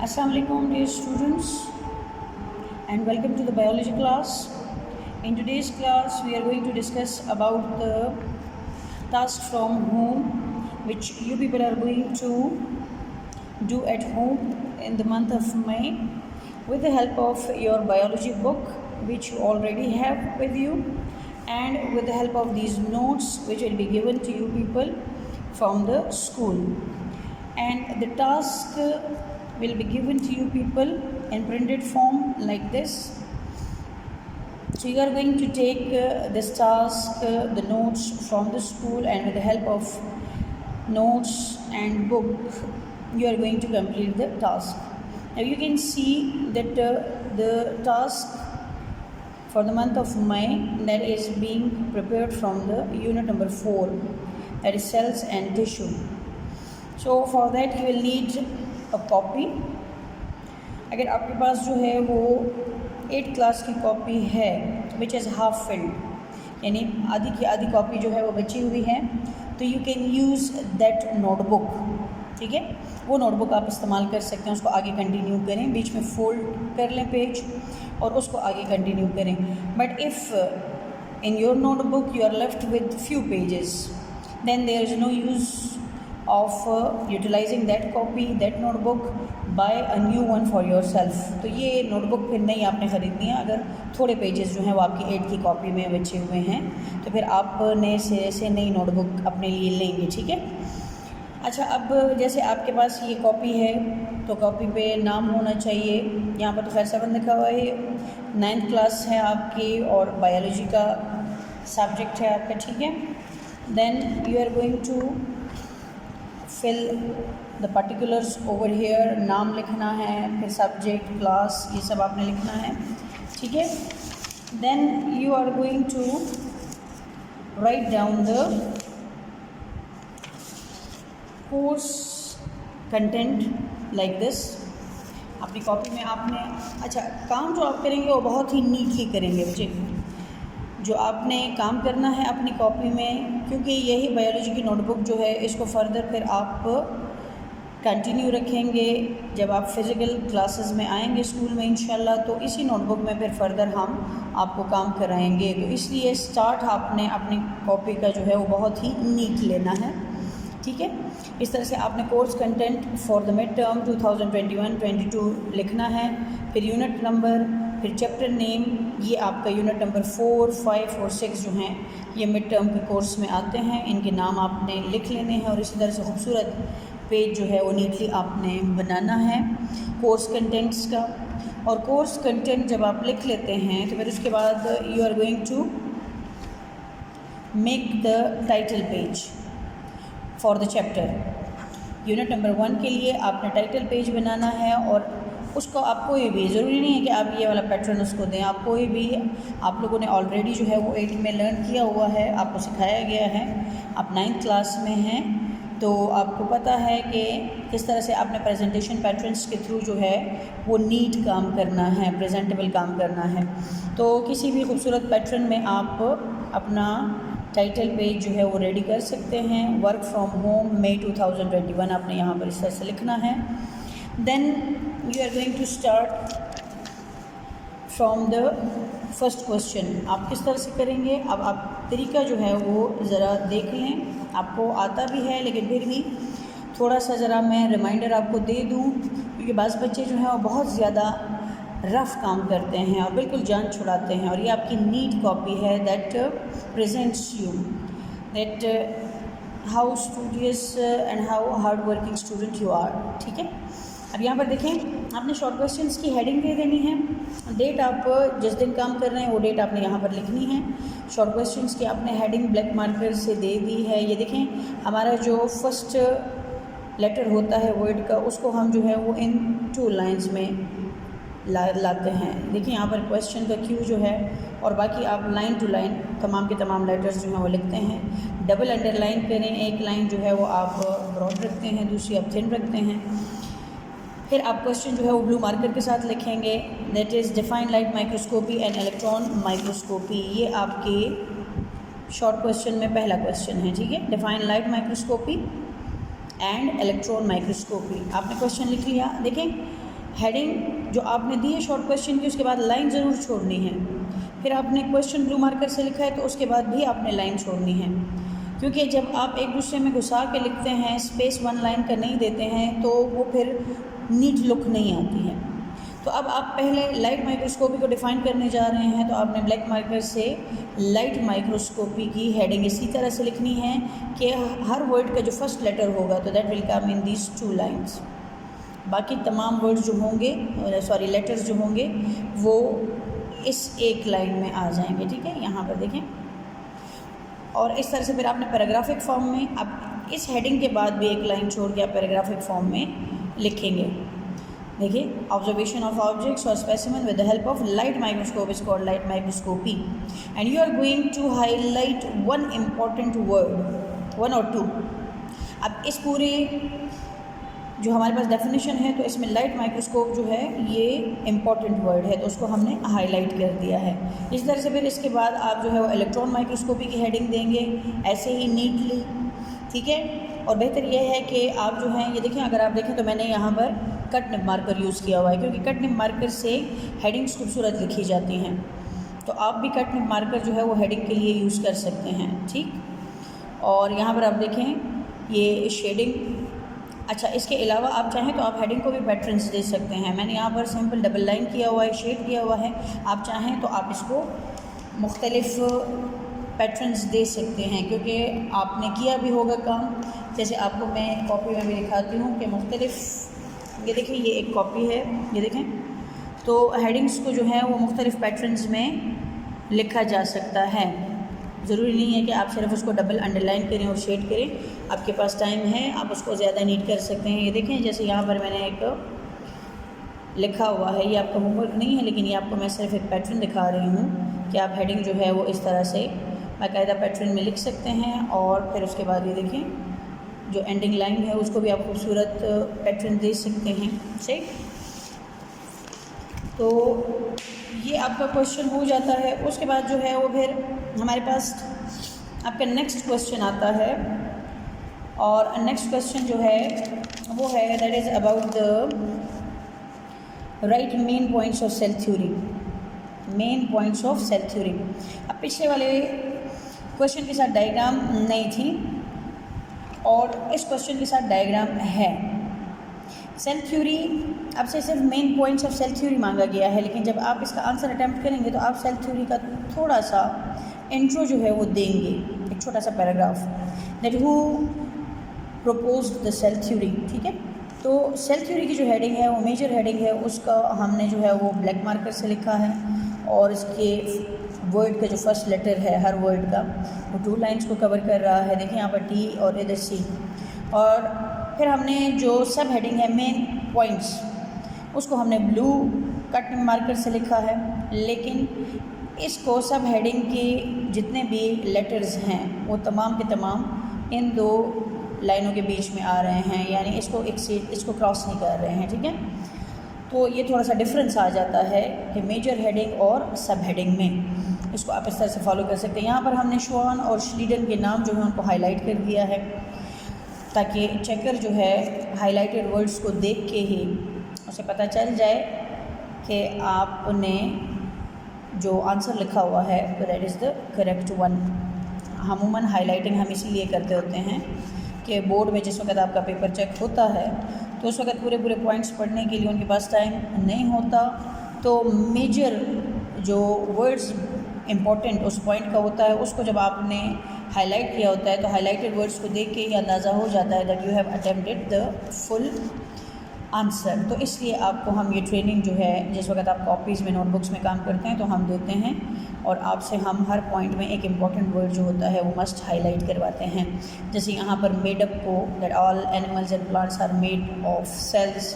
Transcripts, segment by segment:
Assalamualaikum dear students, and welcome to the biology class. In today's class we are going to discuss about the task from home which you people are going to do at home in the month of May with the help of your biology book which you already have with you, and with the help of these notes which will be given to you people from the school. And the task will be given to you people in printed form like this. So you are going to take this task, the notes from the school, and with the help of notes and book you are going to complete the task. Now you can see that the task for the month of May, that is being prepared from the unit number 4, that is cells and tissue. So for that you will need a copy. अगर आपके पास जो है वो 8th class की copy है which is half filled, यानी आधी की आधी कॉपी जो है वो बची हुई है, तो you can use that notebook. ठीक है, वो नोटबुक आप इस्तेमाल कर सकते हैं. उसको आगे कंटिन्यू करें, बीच में फोल्ड कर लें पेज और उसको आगे कंटिन्यू करें. But if in your notebook you are left with few pages, then there is no use of utilizing that copy, that notebook, buy a new one for yourself. तो ये notebook फिर नहीं आपने ख़रीदनी है. अगर थोड़े पेजेस जो हैं वो आपकी 8 की कॉपी में बचे हुए हैं तो फिर आप नए से नई नोटबुक अपने लिए लेंगे. ठीक है. अच्छा, अब जैसे आपके पास ये कॉपी है तो कॉपी पे नाम होना चाहिए. यहाँ पर तो खैर 7 लिखा हुआ है, 9th क्लास है आपकी और बायोलॉजी का सब्जेक्ट है आपका. ठीक है. Then you are going to fill the particulars over here. नाम लिखना है, फिर सब्जेक्ट, क्लास, ये सब आपने लिखना है. ठीक है. Then you are going to write down the course content like this. अपनी कॉपी में आपने, अच्छा, काम जो आप करेंगे वो बहुत ही नीटली करेंगे बच्चे. जो आपने काम करना है अपनी कॉपी में, क्योंकि यही बायोलॉजी की नोटबुक जो है इसको फर्दर फिर आप कंटिन्यू रखेंगे जब आप फिज़िकल क्लासेस में आएंगे स्कूल में इंशाल्लाह, तो इसी नोटबुक में फिर फर्दर हम आपको काम कराएंगे. तो इसलिए स्टार्ट आपने अपनी कॉपी का जो है वो बहुत ही नीट लेना है. ठीक है. इस तरह से आपने course content for the mid term 2021-22 लिखना है, फिर यूनिट नंबर, फिर चैप्टर नेम. ये आपका यूनिट नंबर 4, 5 और 6 जो हैं ये मिड टर्म के कोर्स में आते हैं. इनके नाम आपने लिख लेने हैं और इसी तरह से खूबसूरत पेज जो है वो नीटली आपने बनाना है कोर्स कंटेंट्स का. और कोर्स कंटेंट जब आप लिख लेते हैं तो फिर उसके बाद you are going to make the title page for the chapter. Unit number 1 के लिए आपने टाइटल पेज बनाना है और उसको आप कोई भी, ज़रूरी नहीं है कि आप ये वाला पैटर्न उसको दें, आप कोई भी, आप लोगों ने ऑलरेडी जो है वो 8 में लर्न किया हुआ है, आपको सिखाया गया है. आप 9th क्लास में हैं तो आपको पता है कि किस तरह से आपने प्रेजेंटेशन पैटर्न्स के थ्रू जो है वो नीट काम करना है, प्रेजेंटेबल काम करना है. तो किसी भी खूबसूरत पैटर्न में आप अपना टाइटल पेज जो है वो रेडी कर सकते हैं. वर्क फ्रॉम होम May 2021 आपने यहाँ पर इस तरह से लिखना है. Then you are going to start from the first question. आप किस तरह से करेंगे, अब आप तरीका जो है वो ज़रा देख लें. आपको आता भी है लेकिन फिर भी थोड़ा सा ज़रा मैं रिमाइंडर आपको दे दूं, क्योंकि बाज़ बच्चे जो हैं वो बहुत ज़्यादा रफ़ काम करते हैं और बिल्कुल जान छुड़ाते हैं. और ये आपकी नीट कॉपी है that presents you that how studious and how hard working student you are. ठीक है. अब यहाँ पर देखें, आपने शॉर्ट क्वेश्चंस की हेडिंग दे देनी है. डेट आप जिस दिन काम कर रहे हैं वो डेट आपने यहाँ पर लिखनी है. शॉर्ट क्वेश्चंस की आपने हेडिंग ब्लैक मार्कर से दे दी है. ये देखें, हमारा जो फर्स्ट लेटर होता है वर्ड का, उसको हम जो है वो इन 2 लाइन्स में लाते हैं. देखिए यहाँ पर क्वेश्चन का क्यू जो है, और बाकी आप लाइन टू लाइन तमाम के तमाम लेटर्स जो हैं वो लिखते हैं. डबल अंडरलाइन करें, एक लाइन जो है वो आप ब्रॉड रखते हैं, दूसरी आप थिन रखते हैं. फिर आप क्वेश्चन जो है वो ब्लू मार्कर के साथ लिखेंगे, that is define light microscopy and electron microscopy. ये आपके शॉर्ट क्वेश्चन में पहला क्वेश्चन है. ठीक है. Define light microscopy and electron microscopy. आपने क्वेश्चन लिख लिया. देखें, हेडिंग जो आपने दी है शॉर्ट क्वेश्चन की, उसके बाद लाइन ज़रूर छोड़नी है। फिर आपने क्वेश्चन ब्लू मार्कर से लिखा है तो उसके बाद भी आपने लाइन छोड़नी है, क्योंकि जब आप एक दूसरे में घुसा के लिखते हैं, स्पेस वन लाइन का नहीं देते हैं, तो वो फिर नीट लुक नहीं आती है। तो अब आप पहले लाइट माइक्रोस्कोपी को डिफ़ाइन करने जा रहे हैं, तो आपने ब्लैक मार्कर से लाइट माइक्रोस्कोपी की हेडिंग इसी तरह से लिखनी है कि हर वर्ड का जो फर्स्ट लेटर होगा तो that will come in these 2 lines. बाकी तमाम वर्ड्स जो होंगे, लेटर्स जो होंगे वो इस एक लाइन में आ जाएंगे। ठीक है, यहाँ पर देखें। और इस तरह से फिर आपने पैराग्राफिक फॉर्म में, अब इस हेडिंग के बाद भी एक लाइन छोड़ के आप पैराग्राफिक फॉर्म में लिखेंगे। देखिए, ऑब्जर्वेशन ऑफ ऑब्जेक्ट्स और specimen with the help of light microscope is called light microscopy and you are going to highlight one important word, 1 और 2। अब इस पूरे जो हमारे पास डेफिनेशन है तो इसमें लाइट माइक्रोस्कोप जो है ये इम्पॉर्टेंट वर्ड है, तो उसको हमने हाईलाइट कर दिया है। इस तरह से फिर इसके बाद आप जो है वो इलेक्ट्रॉन माइक्रोस्कोपी की हेडिंग देंगे ऐसे ही नीटली। ठीक है, और बेहतर यह है कि आप जो हैं ये देखें, अगर आप देखें तो मैंने यहाँ पर कट निब मार्कर यूज़ किया हुआ है, क्योंकि कट निब मार्कर से हेडिंग्स खूबसूरत लिखी जाती हैं। तो आप भी कट निब मार्कर जो है वो हेडिंग के लिए यूज़ कर सकते हैं। ठीक, और यहाँ पर आप देखें ये शेडिंग। अच्छा, इसके अलावा आप चाहें तो आप हेडिंग को भी पैटर्न्स दे सकते हैं। मैंने यहाँ पर सिंपल डबल लाइन किया हुआ है, शेड किया हुआ है। आप चाहें तो आप इसको मुख्तलिफ पैटर्न्स दे सकते हैं, क्योंकि आपने किया भी होगा काम। जैसे आपको मैं कॉपी में भी दिखाती हूँ कि मुख्तलिफ, ये देखें ये एक कॉपी है, ये देखें, तो हेडिंग्स को जो है वो मुख्तलिफ पैटर्न्स में लिखा जा सकता है। ज़रूरी नहीं है कि आप सिर्फ उसको डबल अंडरलाइन करें और शेड करें। आपके पास टाइम है, आप उसको ज़्यादा नीट कर सकते हैं। ये देखें, जैसे यहाँ पर मैंने एक लिखा हुआ है, ये आपका होमवर्क नहीं है, लेकिन ये आपको मैं सिर्फ एक पैटर्न दिखा रही हूँ कि आप हेडिंग जो है वो इस तरह से बाकायदा पैटर्न में लिख सकते हैं। और फिर उसके बाद ये देखें, जो एंडिंग लाइन है उसको भी आप खूबसूरत पैटर्न दे सकते हैं। सही, तो ये आपका क्वेश्चन हो जाता है। उसके बाद जो है वो फिर हमारे पास आपका नेक्स्ट क्वेश्चन आता है, और नेक्स्ट क्वेश्चन जो है वो है that is about the right main points of cell theory. Main points of cell theory. अब पिछले वाले क्वेश्चन के साथ डायग्राम नहीं थी और इस क्वेश्चन के साथ डायग्राम है। सेल थ्योरी, आपसे सिर्फ main points of cell theory मांगा गया है, लेकिन जब आप इसका आंसर अटैम्प्ट करेंगे तो आप सेल थ्योरी का थोड़ा सा इंट्रो जो है वो देंगे, एक छोटा सा paragraph, that who proposed the cell theory. ठीक है, तो सेल थ्योरी की जो हेडिंग है वो मेजर हेडिंग है, उसका हमने जो है वो ब्लैक मार्कर से लिखा है, और इसके वर्ड का जो फर्स्ट लेटर है हर वर्ड का वो 2 लाइन्स को कवर कर रहा है। देखिए यहाँ पर टी और इधर सी। और फिर हमने जो सब हेडिंग है मेन पॉइंट्स, उसको हमने ब्लू कट मार्कर से लिखा है, लेकिन इसको सब हेडिंग के जितने भी लेटर्स हैं वो तमाम के तमाम इन 2 लाइनों के बीच में आ रहे हैं, यानी इसको क्रॉस नहीं कर रहे हैं। ठीक है, तो ये थोड़ा सा डिफरेंस आ जाता है कि मेजर हेडिंग और सब हेडिंग में। इसको आप इस तरह से फॉलो कर सकते हैं। यहाँ पर हमने श्वान और श्लीडन के नाम जो है उनको हाईलाइट कर दिया है, ताकि चेकर जो है हाईलाइटेड वर्ड्स को देख के ही उसे पता चल जाए कि आपने जो आंसर लिखा हुआ है तो that is the correct one. अमूमन हाईलाइटिंग हम इसीलिए करते होते हैं कि बोर्ड में जिस वक्त आपका पेपर चेक होता है तो उस वक्त पूरे पॉइंट्स पढ़ने के लिए उनके पास टाइम नहीं होता, तो मेजर जो वर्ड्स इम्पॉर्टेंट उस पॉइंट का होता है उसको जब आपने हाईलाइट किया होता है तो हाईलाइटेड वर्ड्स को देख के ही अंदाज़ा हो जाता है that you have attempted the full answer. तो इसलिए आपको हम ये ट्रेनिंग जो है जिस वक्त आप कॉपीज़ में नोटबुक्स में काम करते हैं तो हम देते हैं, और आपसे हम हर पॉइंट में एक इम्पॉर्टेंट वर्ड जो होता है वो मस्ट हाईलाइट करवाते हैं। जैसे यहाँ पर मेडअप को, that all animals and plants are made of cells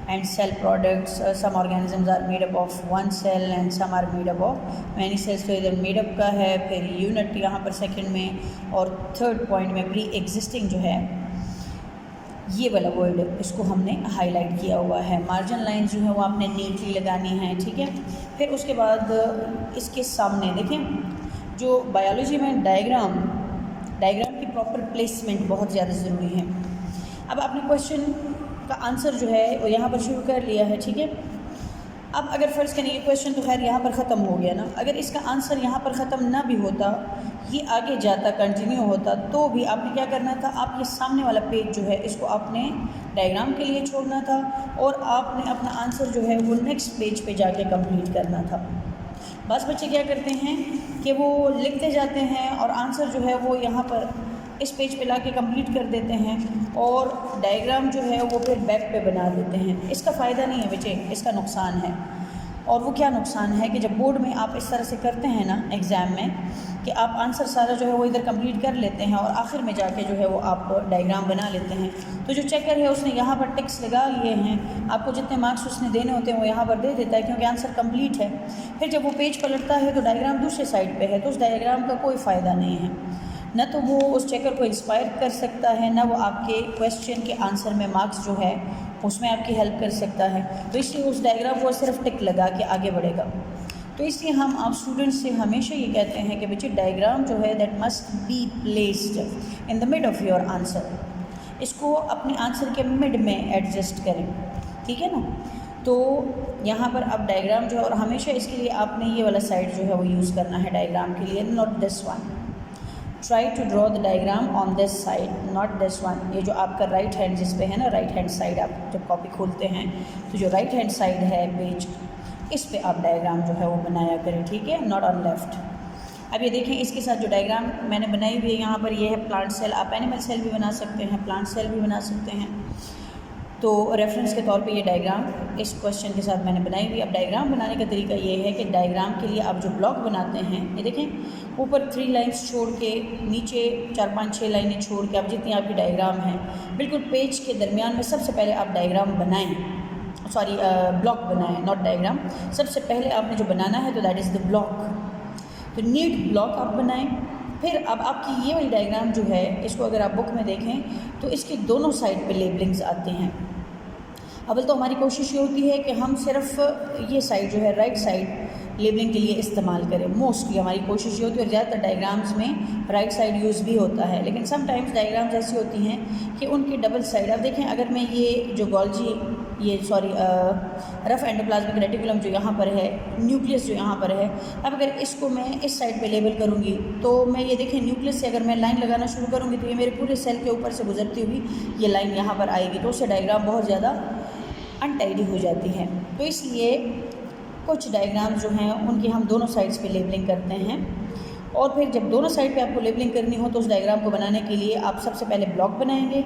and cell products. Some organisms are made up of one cell and some are made up of many cells. तो इधर made up का है, फिर unit यहाँ पर second में, और third point में प्री एग्जिस्टिंग जो है ये वाला वर्ड इसको हमने हाईलाइट किया हुआ है। मार्जिन लाइन जो है वो आपने नीटली लगानी है। ठीक है, फिर उसके बाद इसके सामने देखें जो बायोलॉजी में डायग्राम की प्रॉपर प्लेसमेंट बहुत ज़्यादा ज़रूरी है। अब आपने क्वेश्चन का आंसर जो है वो यहाँ पर शुरू कर लिया है, ठीक है। अब अगर फ़र्ज़ करें ये क्वेश्चन तो खैर यहाँ पर ख़त्म हो गया ना, अगर इसका आंसर यहाँ पर ख़त्म ना भी होता, ये आगे जाता कंटिन्यू होता, तो भी आपने क्या करना था, आप ये सामने वाला पेज जो है इसको आपने डायग्राम के लिए छोड़ना था और आपने अपना आंसर जो है वो नेक्स्ट पेज पे जाके कंप्लीट करना था। बस बच्चे क्या करते हैं कि वो लिखते जाते हैं और आंसर जो है वो यहाँ पर इस पेज पे लाके कंप्लीट कर देते हैं और डायग्राम जो है वो फिर बैक पे बना देते हैं। इसका फ़ायदा नहीं है बच्चे, इसका नुकसान है। और वो क्या नुकसान है कि जब बोर्ड में आप इस तरह से करते हैं ना एग्ज़ाम में, कि आप आंसर सारा जो है वो इधर कंप्लीट कर लेते हैं और आखिर में जाके जो है वो आप डायग्राम बना लेते हैं, तो जो चेकर है उसने यहाँ पर टिक्स लगा लिए हैं, आपको जितने मार्क्स उसने देने होते हैं वो यहाँ पर दे देता है क्योंकि आंसर कंप्लीट है। फिर जब वो पेज पलटता है तो डायग्राम दूसरे साइड पे है, तो उस डायग्राम का कोई फ़ायदा नहीं है। न तो वो उस चेकर को इंस्पायर कर सकता है, न वो आपके क्वेश्चन के आंसर में मार्क्स जो है उसमें आपकी हेल्प कर सकता है। तो इसलिए उस डायग्राम को सिर्फ टिक लगा के आगे बढ़ेगा। तो इसलिए हम आप स्टूडेंट्स से हमेशा ये कहते हैं कि बच्चे डायग्राम जो है that must be placed in the mid of your answer. इसको अपने आंसर के मिड में एडजस्ट करें, ठीक है ना। तो यहाँ पर अब डायग्राम जो है, और हमेशा इसके लिए आपने ये वाला साइड जो है वो यूज़ करना है डायग्राम के लिए, not this one. Try to draw the diagram on this side, not this one. ये जो आपका राइट हैंड जिस पे है ना, राइट हैंड साइड, आप जब कॉपी खोलते हैं तो जो राइट हैंड साइड है पेज, इस पे आप डायग्राम जो है वो बनाया करें, ठीक है, नॉट ऑन लेफ़्ट। अब ये देखें, इसके साथ जो डायग्राम मैंने बनाई हुई है यहाँ पर, ये है प्लांट सेल। आप एनिमल सेल भी बना सकते हैं, प्लांट सेल भी बना सकते हैं। तो रेफरेंस के तौर पे ये डायग्राम इस क्वेश्चन के साथ मैंने बनाई हुई। अब डायग्राम बनाने का तरीका ये है कि डायग्राम के लिए आप जो ब्लॉक बनाते हैं, ये देखें ऊपर 3 लाइन्स छोड़ के, नीचे 4, 5, 6 लाइनें छोड़ के, आप जितनी आपकी डायग्राम है बिल्कुल पेज के दरमियान में सबसे पहले आप डायग्राम बनाएँ, सॉरी ब्लॉक बनाएं, नॉट डायग्राम। सबसे पहले आपने जो बनाना है तो दैट इज़ द ब्लॉक। तो नीट ब्लॉक आप बनाएं। फिर अब आपकी ये वाली डायग्राम जो है, इसको अगर आप बुक में देखें तो इसकी दोनों साइड पे लेबलिंग्स आते हैं। अव्वल तो हमारी कोशिश ये होती है कि हम सिर्फ ये साइड जो है राइट साइड लेबलिंग के लिए इस्तेमाल करें। मोस्टली हमारी कोशिश ये होती है, और ज़्यादातर डायग्राम्स में राइट साइड यूज़ भी होता है, लेकिन समटाइम्स डायग्राम्स ऐसी होती हैं कि उनकी डबल साइड। आप देखें, अगर मैं ये जो गोल्जी, ये सॉरी रफ एंडोप्लाज्मिक रेटिकुलम जो यहाँ पर है, न्यूक्लियस जो यहाँ पर है, अब अगर इसको मैं इस साइड पे लेबल करूँगी तो मैं ये देखें न्यूक्लियस से अगर मैं लाइन लगाना शुरू करूँगी तो ये मेरे पूरे सेल के ऊपर से गुजरती हुई ये लाइन यहाँ पर आएगी, तो उससे डायग्राम बहुत ज़्यादा अनटाइडी हो जाती है। तो इसलिए कुछ डायग्राम्स जो हैं उनकी हम दोनों साइड्स पे लेबलिंग करते हैं, और फिर जब दोनों साइड पे आपको लेबलिंग करनी हो तो उस डायग्राम को बनाने के लिए आप सबसे पहले ब्लॉक बनाएंगे,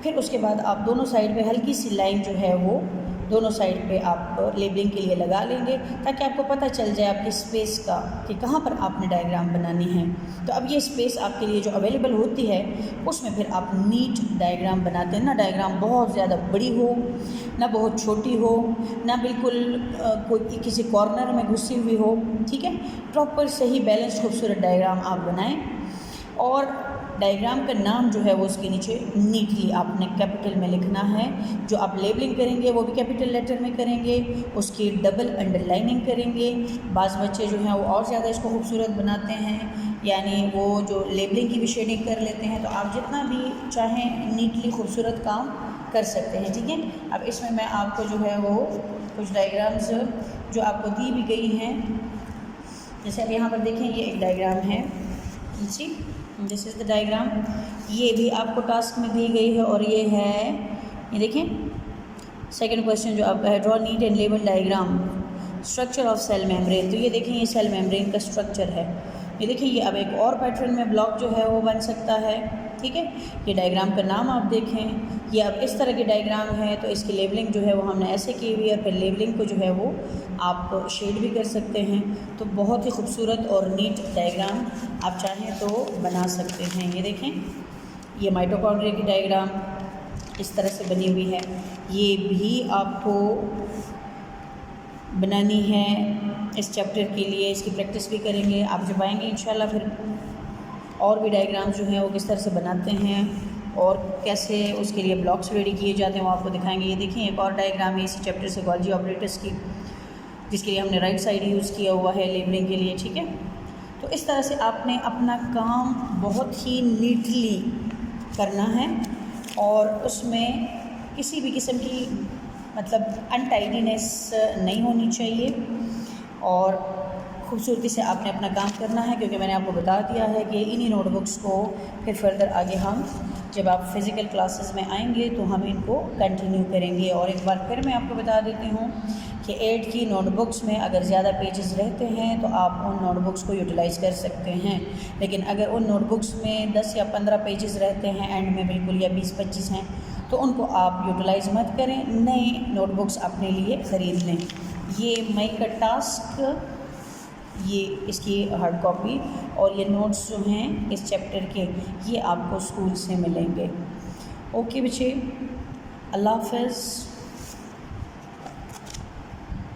फिर उसके बाद आप दोनों साइड पे हल्की सी लाइन जो है वो दोनों साइड पे आप लेबलिंग के लिए लगा लेंगे, ताकि आपको पता चल जाए आपकी स्पेस का कि कहाँ पर आपने डायग्राम बनानी है। तो अब ये स्पेस आपके लिए जो अवेलेबल होती है उसमें फिर आप नीट डायग्राम बनाते हैं। ना डायग्राम बहुत ज़्यादा बड़ी हो, ना बहुत छोटी हो, ना बिल्कुल कोई किसी कॉर्नर में घुसी हुई हो, ठीक है। प्रॉपर सही बैलेंस खूबसूरत डायग्राम आप बनाएं, और डायग्राम का नाम जो है वो उसके नीचे नीटली आपने कैपिटल में लिखना है। जो आप लेबलिंग करेंगे वो भी कैपिटल लेटर में करेंगे, उसकी डबल अंडरलाइनिंग करेंगे। बाज़ बच्चे जो हैं वो और ज़्यादा इसको खूबसूरत बनाते हैं, यानी वो जो लेबलिंग की भी शेडिंग कर लेते हैं। तो आप जितना भी चाहें नीटली खूबसूरत काम कर सकते हैं, ठीक है। अब इसमें मैं आपको जो है वो कुछ डायग्राम्स जो आपको दी भी गई हैं, जैसे अब यहाँ पर देखें ये एक डायग्राम है, जी दिस इज़ द डायग्राम। ये भी आपको टास्क में दी गई है, और ये है, ये देखें सेकंड क्वेश्चन जो आपका है, draw neat and label diagram structure of cell membrane. तो ये देखें ये सेल मेम्ब्रेन का स्ट्रक्चर है। ये देखिए ये अब एक और पैटर्न में ब्लॉक जो है वो बन सकता है, ठीक है। ये डायग्राम का नाम आप देखें, ये अब इस तरह की डायग्राम है, तो इसकी लेबलिंग जो है वो हमने ऐसे की हुई है, और फिर लेबलिंग को जो है वो आप शेड भी कर सकते हैं। तो बहुत ही खूबसूरत और नीट डायग्राम आप चाहें तो बना सकते हैं। ये देखें ये माइटोकॉन्ड्रिया की डायग्राम इस तरह से बनी हुई है, ये भी आपको बनानी है इस चैप्टर के लिए। इसकी प्रैक्टिस भी करेंगे, आप जब आएंगे इंशाल्लाह फिर और भी डायग्राम्स जो हैं वो किस तरह से बनाते हैं और कैसे उसके लिए ब्लॉक्स रेडी किए जाते हैं वो आपको दिखाएंगे। ये देखें एक और डायग्राम है इसी चैप्टर से, गोल्जी ऑपरेटर्स की, जिसके लिए हमने राइट साइड यूज़ किया हुआ है लेबलिंग के लिए, ठीक है। तो इस तरह से आपने अपना काम बहुत ही नीटली करना है, और उसमें किसी भी किस्म की मतलब अनटाइडीनेस नहीं होनी चाहिए और खूबसूरती से आपने अपना काम करना है, क्योंकि मैंने आपको बता दिया है कि इन्हीं नोटबुक्स को फिर फर्दर आगे हम जब आप फिज़िकल क्लासेस में आएंगे तो हम इनको कंटिन्यू करेंगे। और एक बार फिर मैं आपको बता देती हूँ कि 8 की नोटबुक्स में अगर ज़्यादा पेजेस रहते हैं तो आप उन नोटबुक्स को यूटिलाइज़ कर सकते हैं, लेकिन अगर उन नोटबुक्स में 10 या 15 पेजेस रहते हैं एंड में बिल्कुल या 20-25 हैं तो उनको आप यूटिलाइज़ मत करें, नए नोटबुक्स अपने लिए ख़रीद लें। ये मई का टास्क, ये इसकी हार्ड कॉपी और ये नोट्स जो हैं इस चैप्टर के, ये आपको स्कूल से मिलेंगे। ओके बच्चे, अल्लाह हाफ़िज़।